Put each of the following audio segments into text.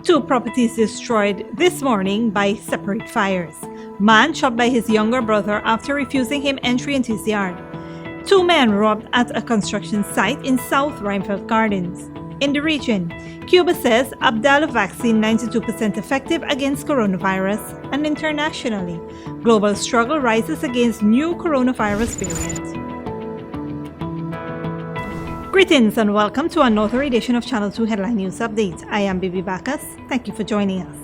Two properties destroyed this morning by separate fires. Man shot by his younger brother after refusing him entry into his yard. Two men robbed at a construction site in South Rhinefeld Gardens. In the region, Cuba says Abdala vaccine 92% effective against coronavirus, and internationally, global struggle rises against new coronavirus variant. Greetings and welcome to another edition of Channel 2 Headline News Update. I am Bibi Bacchus. Thank you for joining us.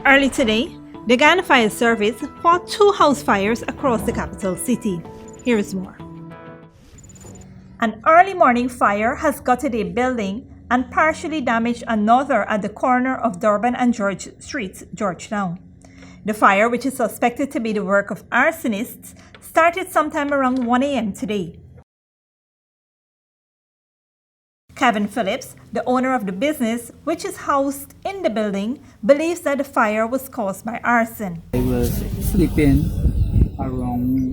Early today, the Guyana Fire Service fought two house fires across the capital city. Here is more. An early morning fire has gutted a building and partially damaged another at the corner of Durban and George Streets, Georgetown. The fire, which is suspected to be the work of arsonists, started sometime around 1 a.m. today. Kevin Phillips, the owner of the business, which is housed in the building, believes that the fire was caused by arson. I was sleeping around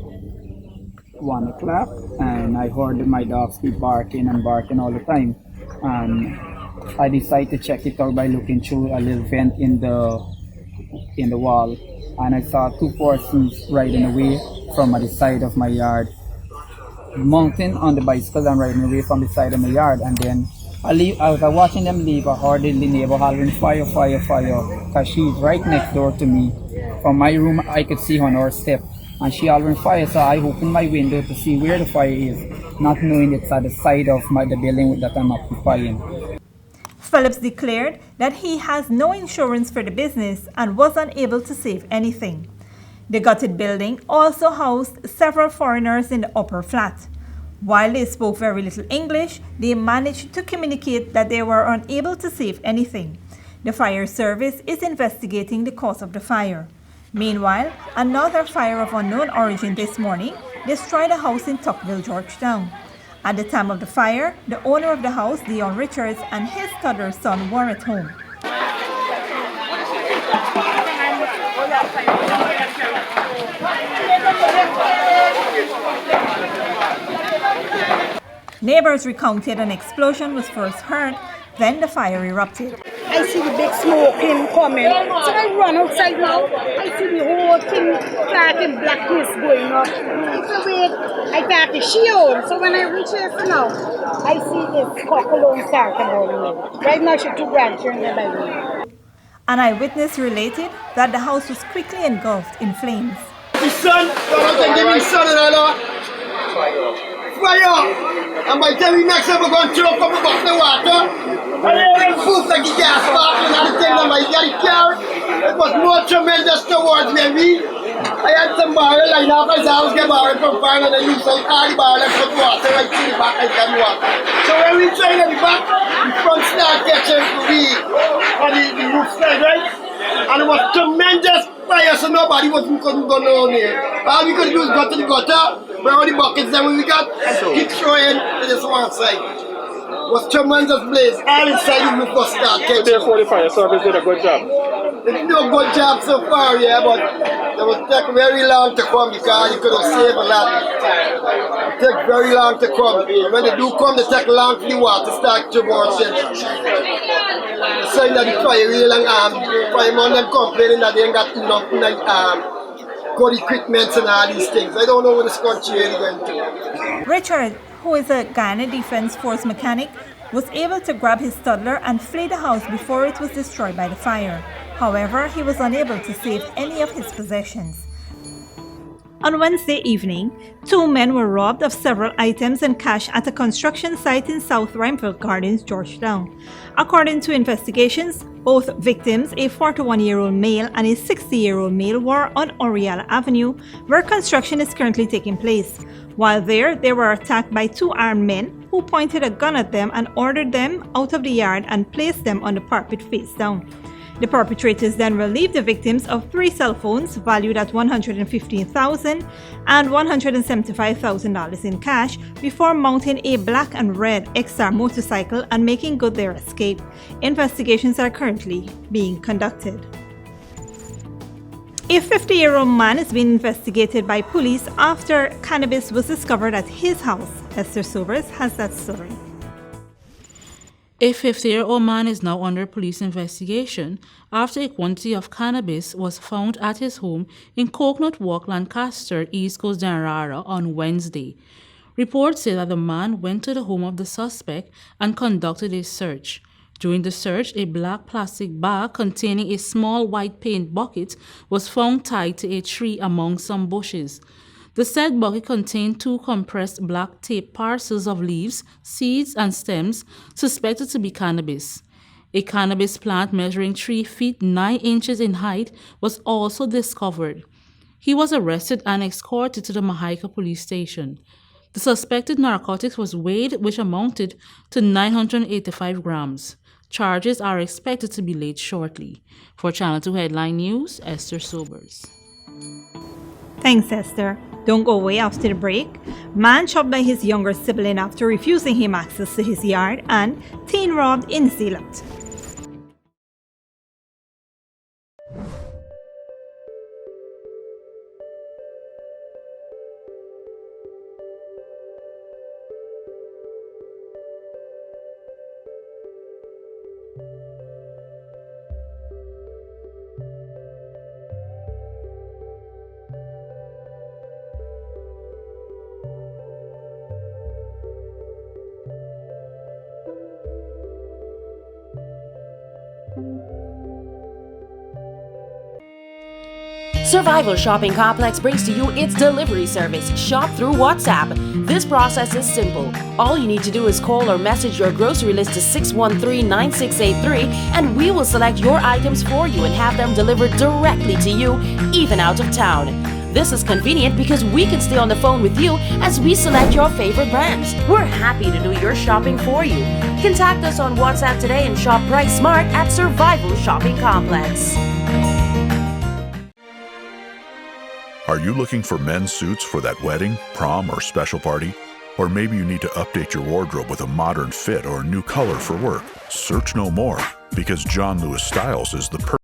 1 o'clock and I heard my dogs keep barking all the time. And I decided to check it out by looking through a little vent in the wall. And I saw two persons riding away from the side of my yard, mounting on the bicycle and riding away from the side of my yard. And then as I was watching them leave, I heard the neighbor hollering fire, because she's right next door to me. From my room, I could see her on her step, and she hollering fire. So I opened my window to see where the fire is, not knowing it's at the side of the building that I'm occupying. Phillips declared that he has no insurance for the business and was unable to save anything. The gutted building also housed several foreigners in the upper flat. While they spoke very little English, they managed to communicate that they were unable to save anything. The fire service is investigating the cause of the fire. Meanwhile, another fire of unknown origin this morning destroyed a house in Tuckville, Georgetown. At the time of the fire, the owner of the house, Dion Richards, and his toddler son were at home. Neighbors recounted an explosion was first heard, then the fire erupted. I see the big smoking coming, so I run outside now. I see the whole thing starting blackness going up. So wait, I got the shield. So when I reach this now, I see this cockaloon starting going. Right now she's 2 grandchildren in my room. An eyewitness related that the house was quickly engulfed in flames. The sun, fire! And by the time we next ever going to throw a couple buckets of water, and poof like the gas spark and everything, and my got it carried. It was more tremendous towards me. I had some barrel, I now I was get barrel from fire and I used some hard barrel and put water right to the back and get water. So when we train at the back, the front start catching the roof side, right? And it was tremendous fire, so nobody couldn't go down here. All we could do is go to the gutter, where all the buckets that we got, keep throwing to this one side. It was tremendous blaze, all inside the roof was start catching. Therefore the fire service did a good job. They did a good job so far, yeah, but it would take very long to come because you could have saved a lot. It take very long to come. When they do come, they take long for the water to start towards it. Saying that the fire real and firemen them complaining that they ain't got enough good equipment and all these things. I don't know what this country is going to. Richard, who is a Guyana Defense Force mechanic, was able to grab his toddler and flee the house before it was destroyed by the fire. However, he was unable to save any of his possessions. On Wednesday evening, two men were robbed of several items and cash at a construction site in South Rhinefeld Gardens, Georgetown. According to investigations, both victims, a 41-year-old male and a 60-year-old male, were on Oriala Avenue, where construction is currently taking place. While there, they were attacked by two armed men who pointed a gun at them and ordered them out of the yard and placed them on the parapet face down. The perpetrators then relieved the victims of 3 cell phones valued at $115,000 and $175,000 in cash before mounting a black and red XR motorcycle and making good their escape. Investigations are currently being conducted. A 50-year-old man is being investigated by police after cannabis was discovered at his house. Esther Sobers has that story. A 50-year-old man is now under police investigation after a quantity of cannabis was found at his home in Coconut Walk, Lancaster, East Coast, Demerara on Wednesday. Reports say that the man went to the home of the suspect and conducted a search. During the search, a black plastic bag containing a small white paint bucket was found tied to a tree among some bushes. The said bucket contained 2 compressed black tape parcels of leaves, seeds, and stems suspected to be cannabis. A cannabis plant measuring 3 feet 9 inches in height was also discovered. He was arrested and escorted to the Mahaika police station. The suspected narcotics was weighed, which amounted to 985 grams. Charges are expected to be laid shortly. For Channel 2 Headline News, Esther Sobers. Thanks, Esther. Don't go away after the break. Man shot by his younger sibling after refusing him access to his yard, and teen robbed in Zeeland. Survival Shopping Complex brings to you its delivery service, Shop through WhatsApp. This process is simple. All you need to do is call or message your grocery list to 613-9683 and we will select your items for you and have them delivered directly to you, even out of town. This is convenient because we can stay on the phone with you as we select your favorite brands. We're happy to do your shopping for you. Contact us on WhatsApp today and shop Price Smart at Survival Shopping Complex. Are you looking for men's suits for that wedding, prom, or special party? Or maybe you need to update your wardrobe with a modern fit or a new color for work? Search no more, because John Lewis Styles is the perfect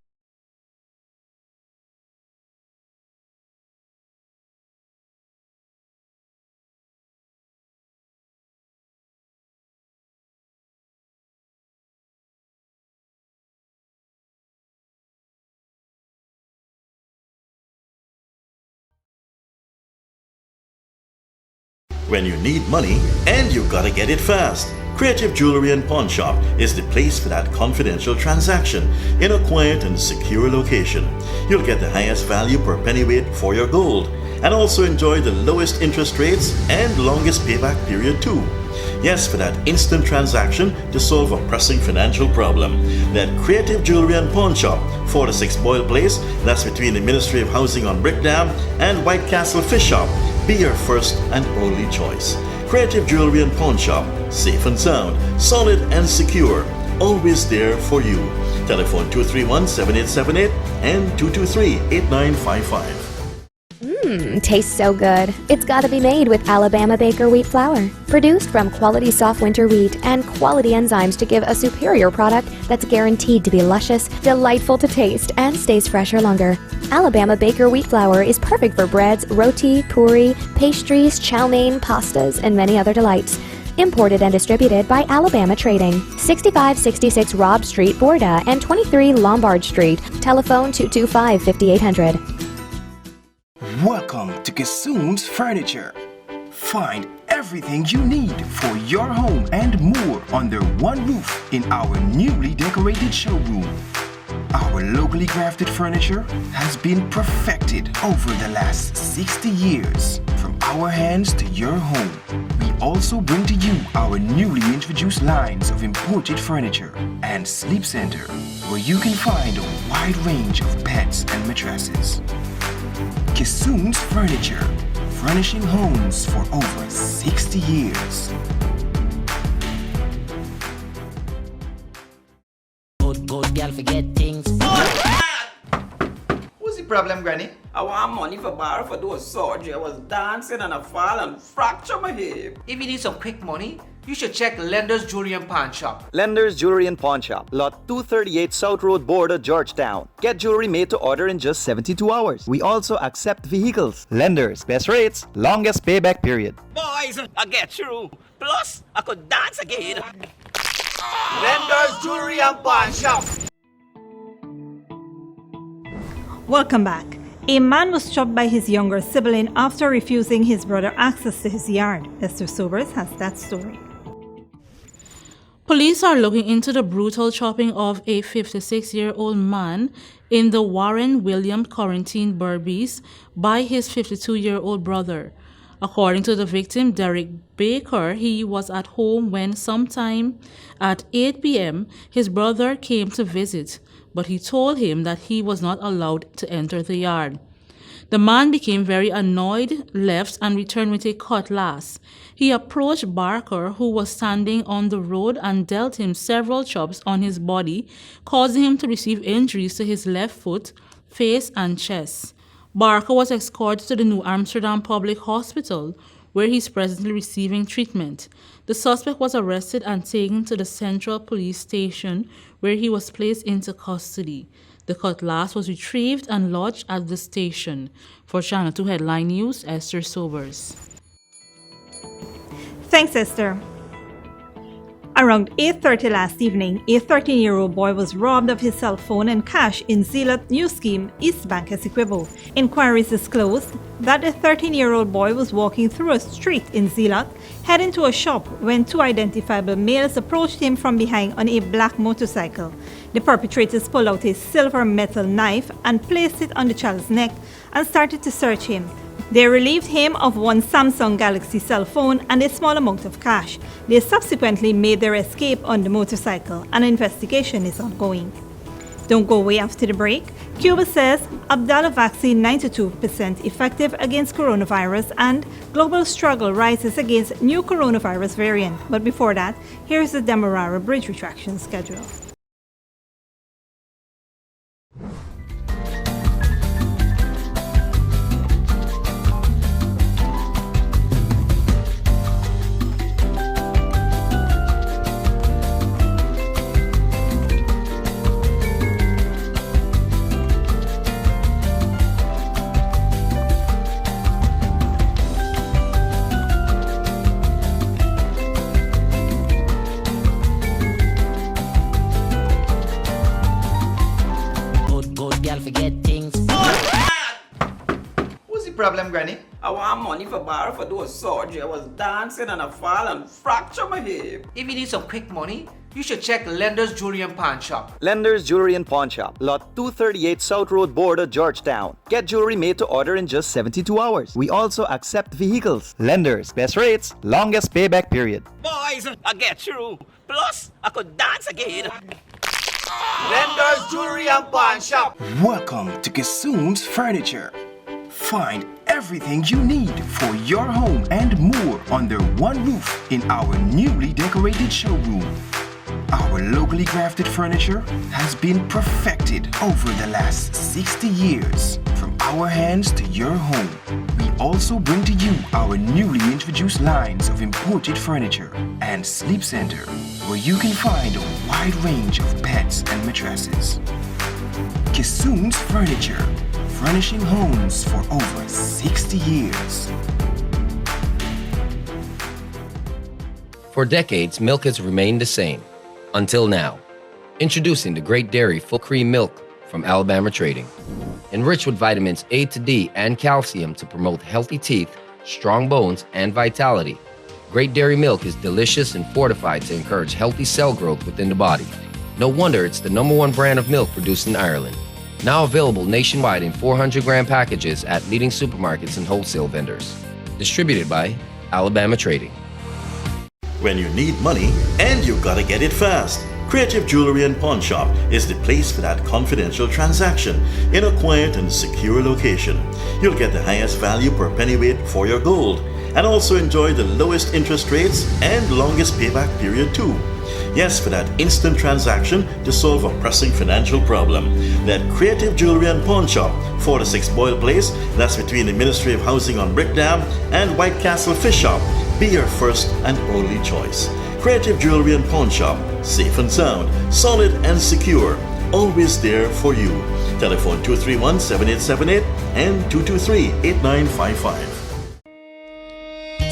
When you need money and you gotta get it fast, Creative Jewelry and Pawn Shop is the place for that confidential transaction in a quiet and secure location. You'll get the highest value per pennyweight for your gold and also enjoy the lowest interest rates and longest payback period too. Yes, for that instant transaction to solve a pressing financial problem. That Creative Jewelry and Pawn Shop, 46 Boyle Place, that's between the Ministry of Housing on Brick Dam and White Castle Fish Shop. Be your first and only choice. Creative Jewelry and Pawn Shop, safe and sound, solid and secure, always there for you. Telephone 231-7878 and 223-8955. Tastes so good. It's gotta be made with Alabama Baker wheat flour. Produced from quality soft winter wheat and quality enzymes to give a superior product that's guaranteed to be luscious, delightful to taste, and stays fresher longer. Alabama Baker wheat flour is perfect for breads, roti, puri, pastries, chow mein, pastas, and many other delights. Imported and distributed by Alabama Trading. 6566 Robb Street, Borda, and 23 Lombard Street. Telephone 225-5800. Welcome to Kissoon's Furniture. Find everything you need for your home and more under one roof in our newly decorated showroom. Our locally crafted furniture has been perfected over the last 60 years. From our hands to your home, we also bring to you our newly introduced lines of imported furniture and sleep center, where you can find a wide range of beds and mattresses. Kissoon's Furniture, furnishing homes for over 60 years. Good girl forget things. What's the problem, Granny? I want money for borrow for those surgery. I was dancing and I fall and fracture my hip. If you need some quick money, you should check Lender's Jewelry and Pawn Shop. Lender's Jewelry and Pawn Shop, lot 238 South Road, Border, Georgetown. Get jewelry made to order in just 72 hours. We also accept vehicles. Lender's, best rates, longest payback period. Boys, I get through. Plus, I could dance again. Lender's Jewelry and Pawn Shop. Welcome back. A man was shot by his younger sibling after refusing his brother access to his yard. Esther Sobers has that story. Police are looking into the brutal chopping of a 56-year-old man in the Warren William Quarantine Berbice by his 52-year-old brother. According to the victim, Derek Baker, he was at home when sometime at 8 p.m. his brother came to visit, but he told him that he was not allowed to enter the yard. The man became very annoyed, left, and returned with a cutlass. He approached Barker, who was standing on the road, and dealt him several chops on his body, causing him to receive injuries to his left foot, face, and chest. Barker was escorted to the New Amsterdam Public Hospital, where he is presently receiving treatment. The suspect was arrested and taken to the Central Police Station, where he was placed into custody. The cutlass was retrieved and lodged at the station. For Channel 2 Headline News, Esther Sobers. Thanks, Esther. Around 8:30 last evening, a 13-year-old boy was robbed of his cell phone and cash in Zeeland New Scheme, East Bank, Essequibo. Inquiries disclosed that the 13-year-old boy was walking through a street in Zeeland, heading to a shop when two identifiable males approached him from behind on a black motorcycle. The perpetrators pulled out a silver metal knife and placed it on the child's neck and started to search him. They relieved him of one Samsung Galaxy cell phone and a small amount of cash. They subsequently made their escape on the motorcycle. An investigation is ongoing. Don't go away after the break. Cuba says Abdala vaccine 92% effective against coronavirus, and global struggle rises against new coronavirus variant. But before that, here's the Demerara Bridge retraction schedule. Problem, Granny? I want money for borrow for those surgery. I was dancing and I fall and fracture my hip. If you need some quick money, you should check Lender's Jewelry and Pawn Shop. Lender's Jewelry and Pawn Shop, lot 238 South Road Border, Georgetown. Get jewelry made to order in just 72 hours. We also accept vehicles. Lenders, best rates, longest payback period. Boys, I get through. Plus, I could dance again. Lender's Jewelry and Pawn Shop. Welcome to Kissoon's Furniture. Find everything you need for your home and more under one roof in our newly decorated showroom. Our locally crafted furniture has been perfected over the last 60 years. From our hands to your home, we also bring to you our newly introduced lines of imported furniture and sleep center, where you can find a wide range of beds and mattresses. Kissoon's Furniture, furnishing homes for over 60 years. For decades, milk has remained the same. Until now. Introducing the Great Dairy Full Cream Milk from Alabama Trading. Enriched with vitamins A to D and calcium to promote healthy teeth, strong bones, and vitality. Great Dairy Milk is delicious and fortified to encourage healthy cell growth within the body. No wonder it's the #1 brand of milk produced in Ireland. Now available nationwide in 400-gram packages at leading supermarkets and wholesale vendors. Distributed by Alabama Trading. When you need money and you gotta get it fast, Creative Jewelry and Pawn Shop is the place for that confidential transaction in a quiet and secure location. You'll get the highest value per pennyweight for your gold and also enjoy the lowest interest rates and longest payback period too. Yes, for that instant transaction to solve a pressing financial problem. That Creative Jewelry and Pawn Shop, 46 Boyle Place, that's between the Ministry of Housing on Brickdam and White Castle Fish Shop. Be your first and only choice. Creative Jewelry and Pawn Shop, safe and sound, solid and secure, always there for you. Telephone 231-7878 and 223-8955.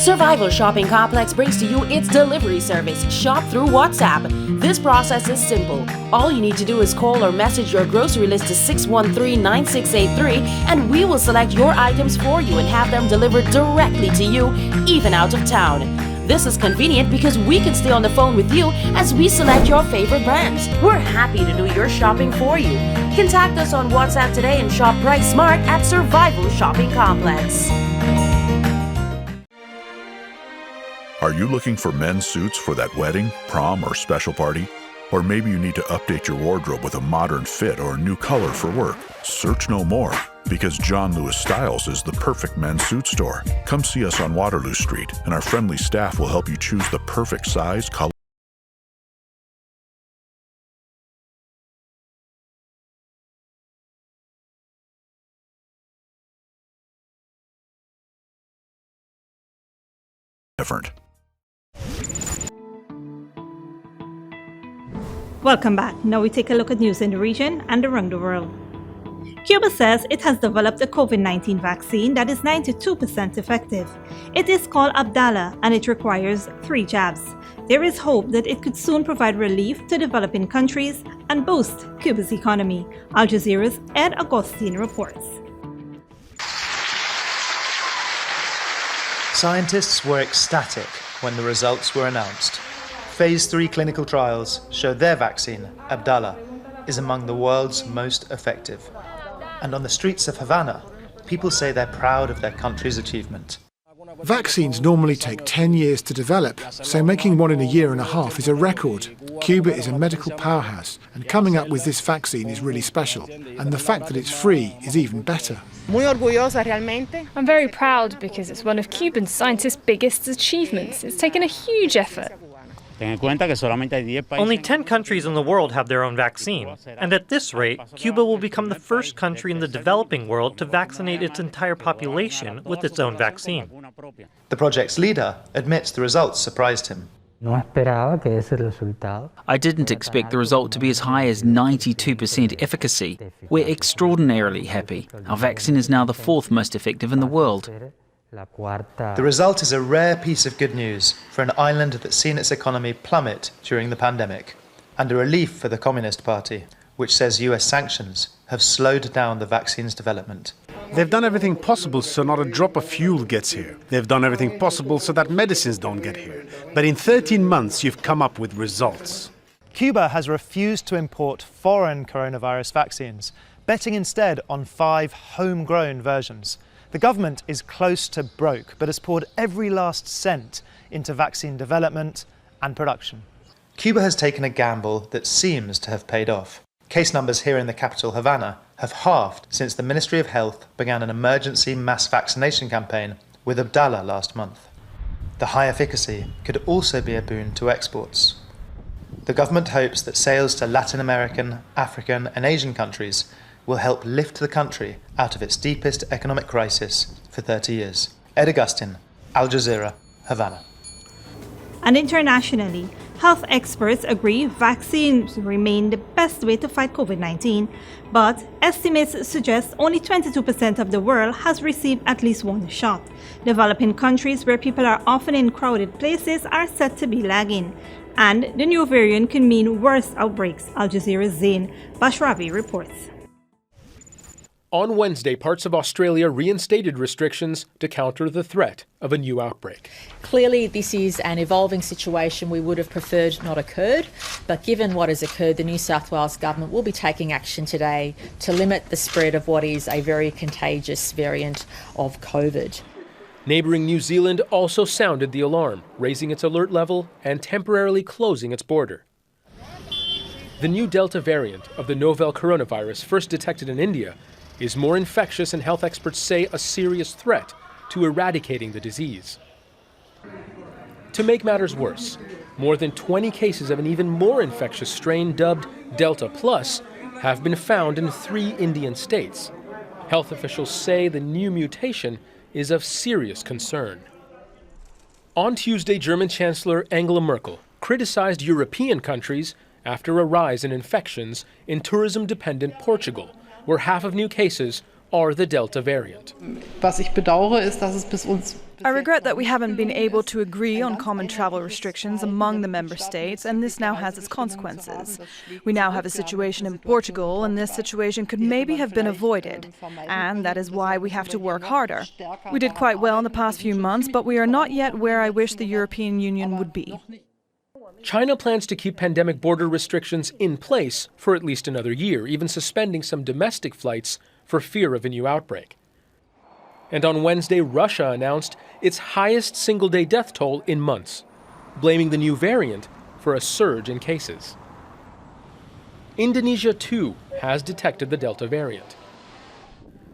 Survival Shopping Complex brings to you its delivery service, Shop Through WhatsApp. This process is simple. All you need to do is call or message your grocery list to 613-9683 and we will select your items for you and have them delivered directly to you, even out of town. This is convenient because we can stay on the phone with you as we select your favorite brands. We're happy to do your shopping for you. Contact us on WhatsApp today and shop Price Smart at Survival Shopping Complex. Are you looking for men's suits for that wedding, prom, or special party? Or maybe you need to update your wardrobe with a modern fit or a new color for work? Search no more, because John Lewis Styles is the perfect men's suit store. Come see us on Waterloo Street, and our friendly staff will help you choose the perfect size, color, different. Welcome back. Now we take a look at news in the region and around the world. Cuba says it has developed a COVID-19 vaccine that is 92% effective. It is called Abdala and it requires 3 jabs. There is hope that it could soon provide relief to developing countries and boost Cuba's economy. Al Jazeera's Ed Agostine reports. Scientists were ecstatic when the results were announced. Phase 3 clinical trials show their vaccine, Abdala, is among the world's most effective. And on the streets of Havana, people say they're proud of their country's achievement. Vaccines normally take 10 years to develop, so making one in a year and a half is a record. Cuba is a medical powerhouse, and coming up with this vaccine is really special, and the fact that it's free is even better. I'm very proud because it's one of Cuban scientists' biggest achievements. It's taken a huge effort. Only 10 countries in the world have their own vaccine, and at this rate, Cuba will become the first country in the developing world to vaccinate its entire population with its own vaccine. The project's leader admits the results surprised him. I didn't expect the result to be as high as 92% efficacy. We're extraordinarily happy. Our vaccine is now the 4th most effective in the world. The result is a rare piece of good news for an island that's seen its economy plummet during the pandemic, and a relief for the Communist Party, which says US sanctions have slowed down the vaccine's development. They've done everything possible so not a drop of fuel gets here. They've done everything possible so that medicines don't get here. But in 13 months, you've come up with results. Cuba has refused to import foreign coronavirus vaccines, betting instead on 5 homegrown versions. The government is close to broke, but has poured every last cent into vaccine development and production. Cuba has taken a gamble that seems to have paid off. Case numbers here in the capital, Havana, have halved since the Ministry of Health began an emergency mass vaccination campaign with Abdala last month. The high efficacy could also be a boon to exports. The government hopes that sales to Latin American, African and Asian countries will help lift the country out of its deepest economic crisis for 30 years. Ed Agustin, Al Jazeera, Havana. And internationally, health experts agree vaccines remain the best way to fight COVID-19, but estimates suggest only 22% of the world has received at least 1 shot. Developing countries where people are often in crowded places are said to be lagging, and the new variant can mean worse outbreaks. Al Jazeera's Zain Bashravi reports. On Wednesday, parts of Australia reinstated restrictions to counter the threat of a new outbreak. Clearly, this is an evolving situation we would have preferred not occurred, but given what has occurred, the New South Wales government will be taking action today to limit the spread of what is a very contagious variant of COVID. Neighbouring New Zealand also sounded the alarm, raising its alert level and temporarily closing its border. The new Delta variant of the novel coronavirus, first detected in India, is more infectious and health experts say a serious threat to eradicating the disease. To make matters worse, more than 20 cases of an even more infectious strain dubbed Delta Plus have been found in 3 Indian states. Health officials say the new mutation is of serious concern. On Tuesday, German Chancellor Angela Merkel criticized European countries after a rise in infections in tourism-dependent Portugal, where half of new cases are the Delta variant. I regret that we haven't been able to agree on common travel restrictions among the member states, and this now has its consequences. We now have a situation in Portugal, and this situation could maybe have been avoided, and that is why we have to work harder. We did quite well in the past few months, but we are not yet where I wish the European Union would be. China plans to keep pandemic border restrictions in place for at least another year, even suspending some domestic flights for fear of a new outbreak. And on Wednesday, Russia announced its highest single-day death toll in months, blaming the new variant for a surge in cases. Indonesia, too, has detected the Delta variant.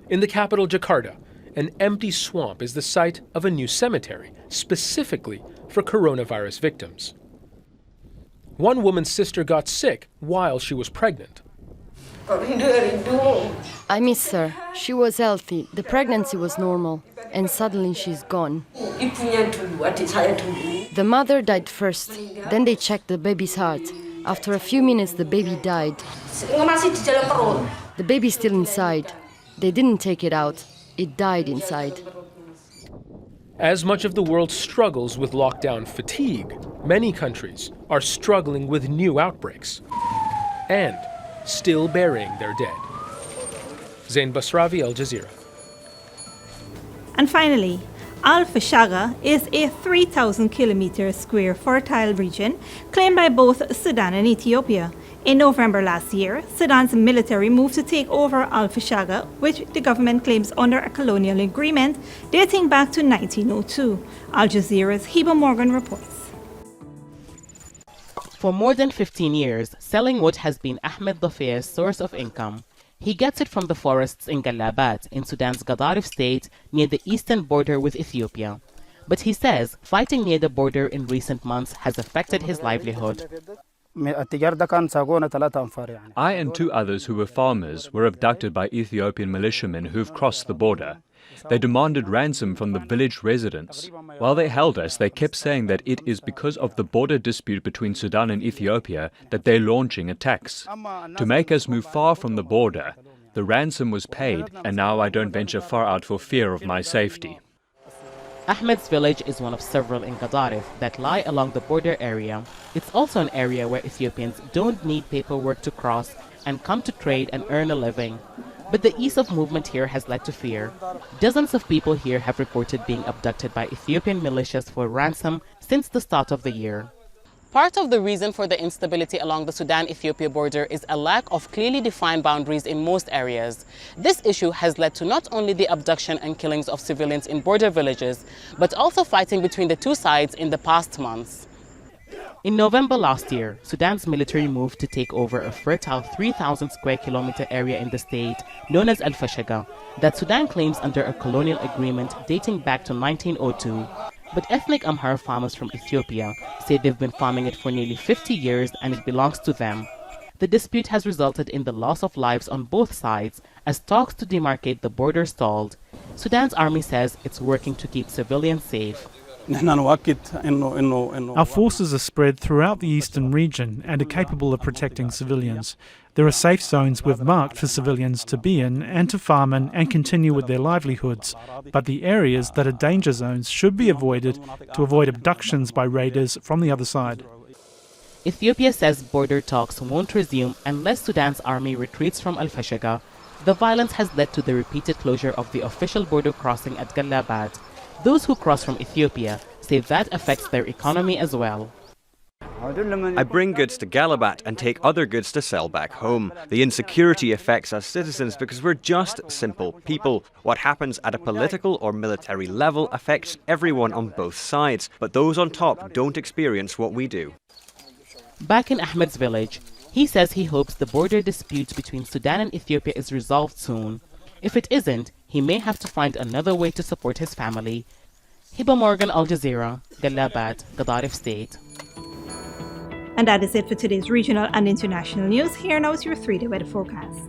In the capital, Jakarta, an empty swamp is the site of a new cemetery, specifically for coronavirus victims. One woman's sister got sick while she was pregnant. I miss her. She was healthy. The pregnancy was normal. And suddenly she's gone. The mother died first. Then they checked the baby's heart. After a few minutes, the baby died. The baby's still inside. They didn't take it out. It died inside. As much of the world struggles with lockdown fatigue, many countries are struggling with new outbreaks and still burying their dead. Zain Basravi, Al Jazeera. And finally, Al Fashaga is a 3,000 kilometer square fertile region claimed by both Sudan and Ethiopia. In November last year, Sudan's military moved to take over Al Fashaga, which the government claims under a colonial agreement dating back to 1902. Al Jazeera's Heba Morgan reports. For more than 15 years, selling wood has been Ahmed Dafe's source of income. He gets it from the forests in Galabat, in Sudan's Gadaref state, near the eastern border with Ethiopia. But he says fighting near the border in recent months has affected his livelihood. I and two others who were farmers were abducted by Ethiopian militiamen who've crossed the border. They demanded ransom from the village residents. While they held us, they kept saying that it is because of the border dispute between Sudan and Ethiopia that they're launching attacks. To make us move far from the border, the ransom was paid, and now I don't venture far out for fear of my safety. Ahmed's village is one of several in Gadaref that lie along the border area. It's also an area where Ethiopians don't need paperwork to cross and come to trade and earn a living. But the ease of movement here has led to fear. Dozens of people here have reported being abducted by Ethiopian militias for ransom since the start of the year. Part of the reason for the instability along the Sudan-Ethiopia border is a lack of clearly defined boundaries in most areas. This issue has led to not only the abduction and killings of civilians in border villages, but also fighting between the two sides in the past months. In November last year, Sudan's military moved to take over a fertile 3,000 square kilometer area in the state known as Al Fashaga that Sudan claims under a colonial agreement dating back to 1902. But ethnic Amhara farmers from Ethiopia say they've been farming it for nearly 50 years and it belongs to them. The dispute has resulted in the loss of lives on both sides as talks to demarcate the border stalled. Sudan's army says it's working to keep civilians safe. Our forces are spread throughout the eastern region and are capable of protecting civilians. There are safe zones we've marked for civilians to be in and to farm in and continue with their livelihoods. But the areas that are danger zones should be avoided to avoid abductions by raiders from the other side. Ethiopia says border talks won't resume unless Sudan's army retreats from Al Fashaga. The violence has led to the repeated closure of the official border crossing at Galabat. Those who cross from Ethiopia say that affects their economy as well. I bring goods to Galabat and take other goods to sell back home. The insecurity affects us citizens because we're just simple people. What happens at a political or military level affects everyone on both sides, but those on top don't experience what we do. Back in Ahmed's village, he says he hopes the border dispute between Sudan and Ethiopia is resolved soon. If it isn't, he may have to find another way to support his family. Heba Morgan, Al Jazeera, Galabat, Gadaref State. And that is it for today's regional and international news. Here now is your 3-day weather forecast.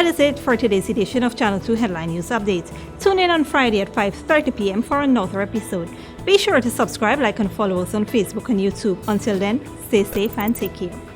That is it for today's edition of Channel 2 Headline News Update. Tune in on Friday at 5:30 p.m. for another episode. Be sure to subscribe, like and follow us on Facebook and YouTube. Until then, stay safe and take care.